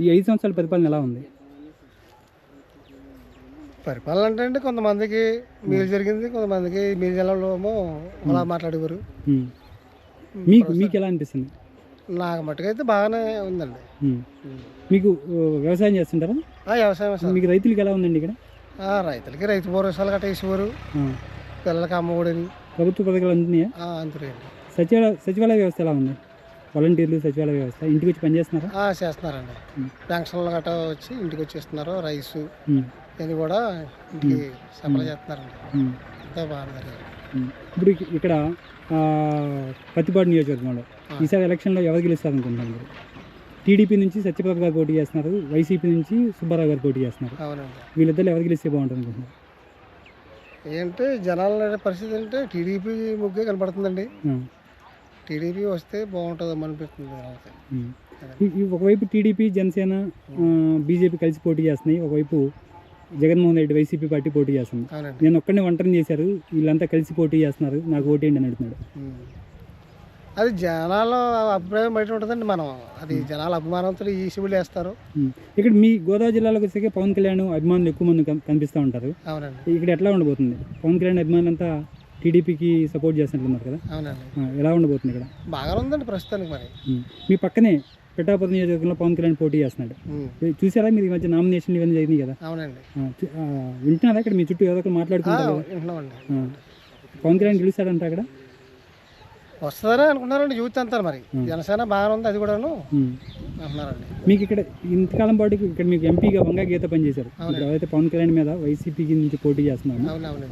ఈ 5 సంవత్సరాల పరిపాలన ఎలా ఉంది? పరిపాలన అంటే అండి కొంతమందికి మేలు జరిగింది, కొంతమందికి మీ జిల్లాలో ఏమో అలా మాట్లాడేవారు. మీకు ఎలా అనిపిస్తుంది? నాకు మట్టుకైతే బాగానే ఉందండి. మీకు వ్యవసాయం చేస్తుంటారా? వ్యవసాయం సార్. మీకు రైతులకి ఎలా ఉందండి ఇక్కడ? రైతులకి రైతు భరోసాలు గట్రా వేసేవారు, పిల్లలకి అమ్మఒడని. ప్రభుత్వ పథకాలు అందుతున్నాయా? అందుకేండి. సచివాలయ వ్యవస్థ ఎలా ఉంది? వాలంటీర్లు సచివాలయ వ్యవస్థ ఇంటికి వచ్చి పనిచేస్తున్నారా? చేస్తున్నారండి. పెన్షన్లు గట్రా వచ్చి ఇంటికి వచ్చేస్తున్నారు. రైసు ఇది కూడా ఇంటికి సప్లై చేస్తున్నారండి. అంతా బాగుంది. ఇప్పుడు ఇక్కడ పత్తిపాడు నియోజకవర్గంలో ఈసారి ఎలక్షన్లో ఎవరు గెలుస్తారు అనుకుంటున్నారు మీరు? టీడీపీ నుంచి సత్యప్రభ గారు పోటీ చేస్తున్నారు, వైసీపీ నుంచి సుబ్బారావు గారు పోటీ చేస్తున్నారు. అవునండి. వీళ్ళిద్దరు ఎవరు గెలిస్తే బాగుంటుంది అనుకుంటున్నారు? ఏంటంటే జనాల పరిస్థితి అంటే టీడీపీ ముగ్గే కనపడుతుందండి. టీడీపీ వస్తే బాగుంటుంది అనిపిస్తుంది. ఒకవైపు టీడీపీ, జనసేన, బీజేపీ కలిసి పోటీ చేస్తున్నాయి, ఒకవైపు జగన్మోహన్ రెడ్డి వైసీపీ పార్టీ పోటీ చేస్తుంది. నేను ఒక్కడిని ఒంటరిని చేశారు, వీళ్ళంతా కలిసి పోటీ చేస్తున్నారు, నాకు ఓటేయండి అని అడుగుతున్నాడు. అది జనాల అభిప్రాయం బయట ఉంటుందండి. మనం అది జనాల అభిమానంతో ఈ శివులు వేస్తారు. ఇక్కడ మీ గోదావరి జిల్లాలోకి వచ్చే పవన్ కళ్యాణ్ అభిమానులు ఎక్కువ మంది కనిపిస్తూ ఉంటారు. అవునండి. ఇక్కడ ఎట్లా ఉండబోతుంది? పవన్ కళ్యాణ్ అభిమానులు అంతా టీడీపీకి సపోర్ట్ చేస్తున్నారు కదా? అవునండి. ఎలా ఉండబోతుంది ఇక్కడ? బాగానే ఉందండి ప్రస్తుతానికి. మరి మీ పక్కనే పిఠాపురం నియోజకవర్గంలో పవన్ కళ్యాణ్ పోటీ చేస్తున్నాడు, చూసారా? మీరు ఈ మధ్య నామినేషన్లు ఇవన్నీ జరిగినాయి కదా? అవునండి. వింటున్నారా? ఇక్కడ మీ చుట్టూ ఎవరో మాట్లాడుకుంటారు. పవన్ కళ్యాణ్ గెలుస్తాడంట అక్కడ? వస్తుందని అనుకున్నారండి యూత్ అంతా. మరి జనసేన బాగానే ఉంది, అది కూడాను అంటున్నారండి. మీకు ఇక్కడ ఇంతకాలం పాటు ఇక్కడ మీకు ఎంపీగా వంగా గీత పనిచేశారు. ఎవరైతే పవన్ కళ్యాణ్ మీద వైసీపీకి నుంచి పోటీ చేస్తున్నాను,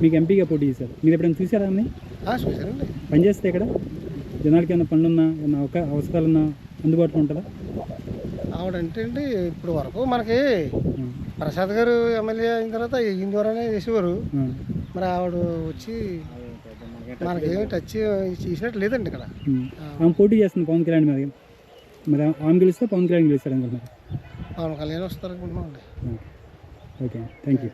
మీకు ఎంపీగా పోటీ చేశారు. మీరు ఎప్పుడైనా చూసారా అని? చూసారండి. పనిచేస్తే ఇక్కడ జనాలకి ఏమైనా పనులున్నా, ఏమైనా అవసరాలున్నా అందుబాటులో ఉంటుందా? ఆవిడంటే అండి ఇప్పుడు వరకు మనకి ప్రసాద్ గారు ఎమ్మెల్యే అయిన తర్వాత ఈయన ద్వారానే చేసేవారు. మరి ఆవిడ వచ్చి మనకేమి టచ్ చేసినట్టు లేదండి ఇక్కడ. ఆమె పోటీ చేస్తుంది పవన్ కళ్యాణ్ మీద, మరి ఆమె గెలిస్తే పవన్ కళ్యాణ్ గెలుస్తాడు అనుకుంటున్నారు. పవన్ కళ్యాణ్ వస్తారు అనుకుంటున్నాం అండి. Okay, thank you.